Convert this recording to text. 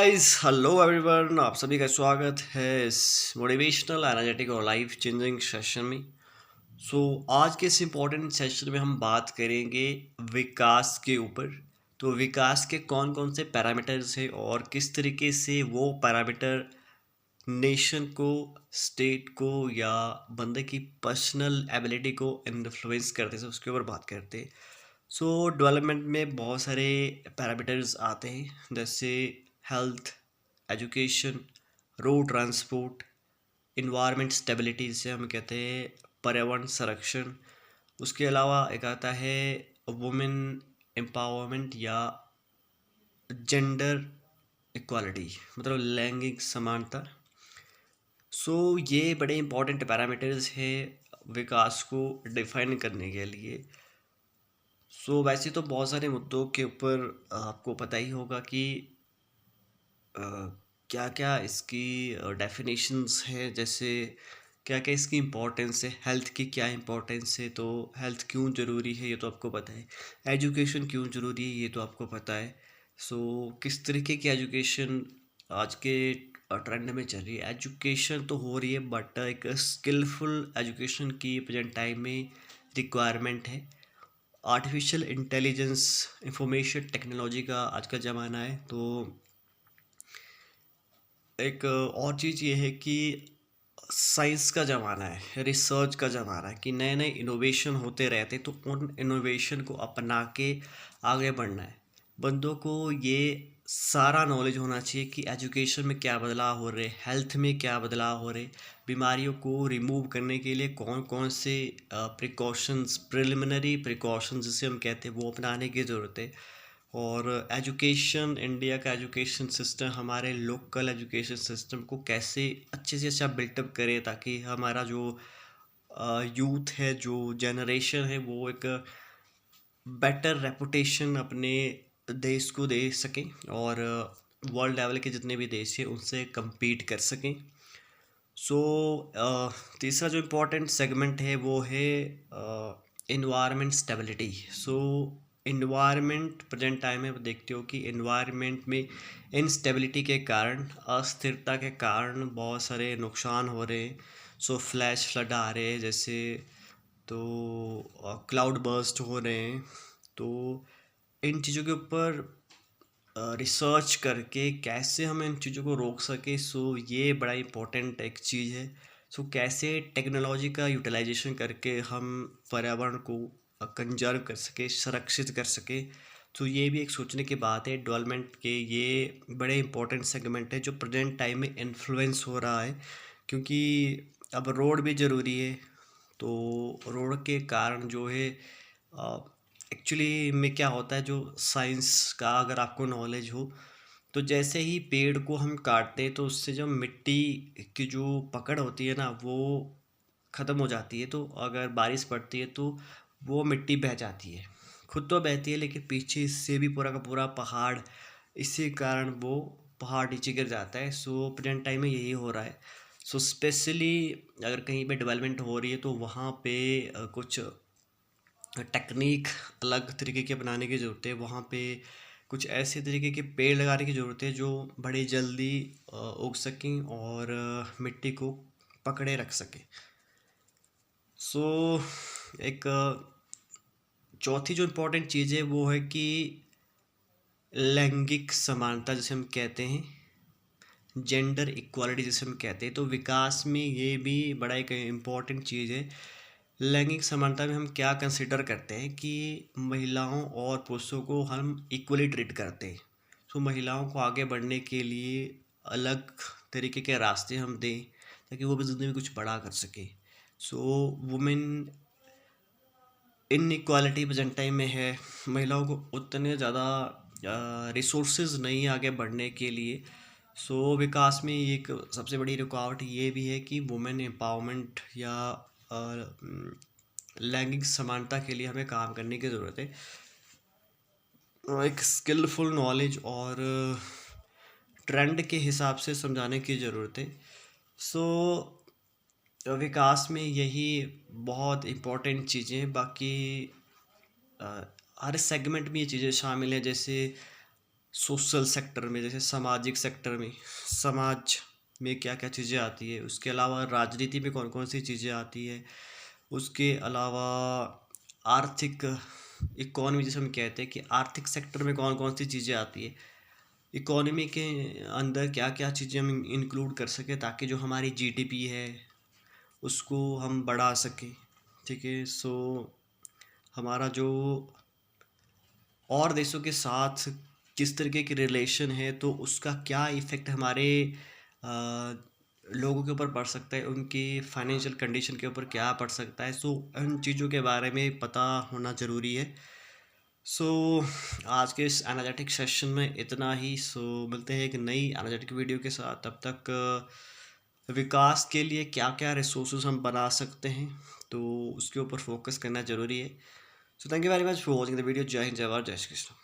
Guys, hello everyone, आप सभी का स्वागत है इस मोटिवेशनल एनर्जेटिक और लाइफ चेंजिंग सेशन में। आज के इस इम्पोर्टेंट सेशन में हम बात करेंगे विकास के ऊपर। तो विकास के कौन कौन से पैरामीटर्स हैं और किस तरीके से वो पैरामीटर नेशन को, स्टेट को या बंदे की पर्सनल एबिलिटी को इन्फ्लुएंस करते हैं, उसके ऊपर बात करते हैं। डेवलपमेंट में बहुत सारे पैरामीटर्स आते हैं, जैसे health, education, road transport, environment stability जिसे हम कहते हैं पर्यावरण संरक्षण। उसके अलावा एक आता है वुमेन एम्पावरमेंट या जेंडर इक्वालिटी, मतलब लैंगिक समानता। ये बड़े इंपॉर्टेंट पैरामीटर्स हैं विकास को डिफाइन करने के लिए। वैसे तो बहुत सारे मुद्दों के ऊपर आपको पता ही होगा कि क्या क्या इसकी डेफिनेशंस हैं, जैसे क्या क्या इसकी इम्पोर्टेंस है, हेल्थ की क्या इम्पोर्टेंस है, तो हेल्थ क्यों ज़रूरी है ये तो आपको पता है। एजुकेशन क्यों ज़रूरी है ये तो आपको पता है। किस तरीके की एजुकेशन आज के ट्रेंड में चल रही है। एजुकेशन तो हो रही है, बट एक स्किलफुल एजुकेशन की प्रेजेंट टाइम में रिक्वायरमेंट है। आर्टिफिशियल इंटेलिजेंस, इंफॉर्मेशन टेक्नोलॉजी का आज का ज़माना है। तो एक और चीज़ ये है कि साइंस का ज़माना है, रिसर्च का ज़माना है, कि नए नए इनोवेशन होते रहते, तो उन इनोवेशन को अपना के आगे बढ़ना है। बंदों को ये सारा नॉलेज होना चाहिए कि एजुकेशन में क्या बदलाव हो रहे, हेल्थ में क्या बदलाव हो रहे, बीमारियों को रिमूव करने के लिए कौन कौन से प्रिकॉशंस, प्रिलिमिनरी प्रिकॉशंस जिसे हम कहते हैं, वो अपनाने की ज़रूरत है। और एजुकेशन, इंडिया का एजुकेशन सिस्टम हमारे लोकल एजुकेशन सिस्टम को कैसे अच्छे से अच्छा बिल्टअप करे, ताकि हमारा जो यूथ है, जो जनरेशन है, वो एक बेटर रेपुटेशन अपने देश को दे सकें और वर्ल्ड लेवल के जितने भी देश हैं उनसे compete कर सकें। सो तीसरा जो इम्पोर्टेंट सेगमेंट है वो है environment stability. Environment present time में आप देखते हो कि इन्वायरमेंट में इनस्टेबिलिटी के कारण, अस्थिरता के कारण बहुत सारे नुकसान हो रहे हैं। फ्लैश फ्लड आ रहे हैं जैसे, तो क्लाउड बर्स्ट हो रहे हैं। तो इन चीज़ों के ऊपर रिसर्च करके कैसे हम इन चीज़ों को रोक सके, ये बड़ा इम्पोर्टेंट एक चीज़ है। कैसे टेक्नोलॉजी का यूटिलाइजेशन करके हम पर्यावरण को कंजर्व कर सके, संरक्षित कर सके। ये भी एक सोचने की बात है। डेवलपमेंट के ये बड़े इंपॉर्टेंट सेगमेंट है जो प्रेजेंट टाइम में इन्फ्लुएंस हो रहा है, क्योंकि अब रोड भी ज़रूरी है। तो रोड के कारण जो है, एक्चुअली में क्या होता है, जो साइंस का अगर आपको नॉलेज हो, तो जैसे ही पेड़ को हम काटते हैं तो उससे जो मिट्टी की जो पकड़ होती है ना, वो ख़त्म हो जाती है। तो अगर बारिश पड़ती है तो वो मिट्टी बह जाती है, खुद तो बहती है लेकिन पीछे से भी पूरा का पूरा पहाड़, इसी कारण वो पहाड़ नीचे गिर जाता है। प्रेजेंट टाइम में यही हो रहा है। स्पेशली अगर कहीं पे डेवलपमेंट हो रही है तो वहाँ पे कुछ टेक्निक अलग तरीके के अपनाने की ज़रूरत है। वहाँ पे कुछ ऐसे तरीके के पेड़ लगाने की ज़रूरत है जो बड़े जल्दी उग सकें और मिट्टी को पकड़े रख सकें। एक चौथी जो इम्पोर्टेंट चीज़ है वो है कि लैंगिक समानता जिसे हम कहते हैं, जेंडर इक्वालिटी जिसे हम कहते हैं। तो विकास में ये भी बड़ा एक इम्पॉर्टेंट चीज़ है। लैंगिक समानता में हम क्या कंसिडर करते हैं कि महिलाओं और पुरुषों को हम इक्वली ट्रीट करते हैं। महिलाओं को आगे बढ़ने के लिए अलग तरीके के रास्ते हम दें, ताकि वो भी ज़िंदगी में कुछ बड़ा कर सके। Women in equality present time में है। महिलाओं को उतने ज़्यादा रिसोर्सेज नहीं आगे बढ़ने के लिए। विकास में एक सबसे बड़ी रुकावट ये भी है कि वुमेन एम्पावरमेंट या लैंगिक समानता के लिए हमें काम करने की ज़रूरत है। एक स्किलफुल नॉलेज और ट्रेंड के हिसाब से समझाने की ज़रूरत है। विकास में यही बहुत इम्पोर्टेंट चीज़ें हैं। बाकी हर सेगमेंट में ये चीज़ें शामिल हैं, जैसे सोशल सेक्टर में, जैसे सामाजिक सेक्टर में, समाज में क्या क्या चीज़ें आती है, उसके अलावा राजनीति में कौन कौन सी चीज़ें आती है, उसके अलावा आर्थिक इकोनॉमी, जैसे हम कहते हैं कि आर्थिक सेक्टर में कौन कौन सी चीज़ें आती है, इकोनॉमी के अंदर क्या क्या चीज़ें हम इंक्लूड कर सकें ताकि जो हमारी जीडीपी है उसको हम बढ़ा सकें। ठीक है, सो हमारा जो और देशों के साथ किस तरीके की रिलेशन है, तो उसका क्या इफ़ेक्ट हमारे अ, लोगों के ऊपर पड़ सकता है, उनकी फाइनेंशियल कंडीशन के ऊपर क्या पड़ सकता है। सो उन चीज़ों के बारे में पता होना ज़रूरी है। सो आज के इस एनालिटिक सेशन में इतना ही। सो मिलते हैं एक नई एनालिटिक वीडियो के साथ। तब तक विकास के लिए क्या क्या रिसोर्सेज हम बना सकते हैं, तो उसके ऊपर फोकस करना ज़रूरी है। So thank you very much for watching the video. जय हिंद, जय भारत, जय श्री कृष्ण।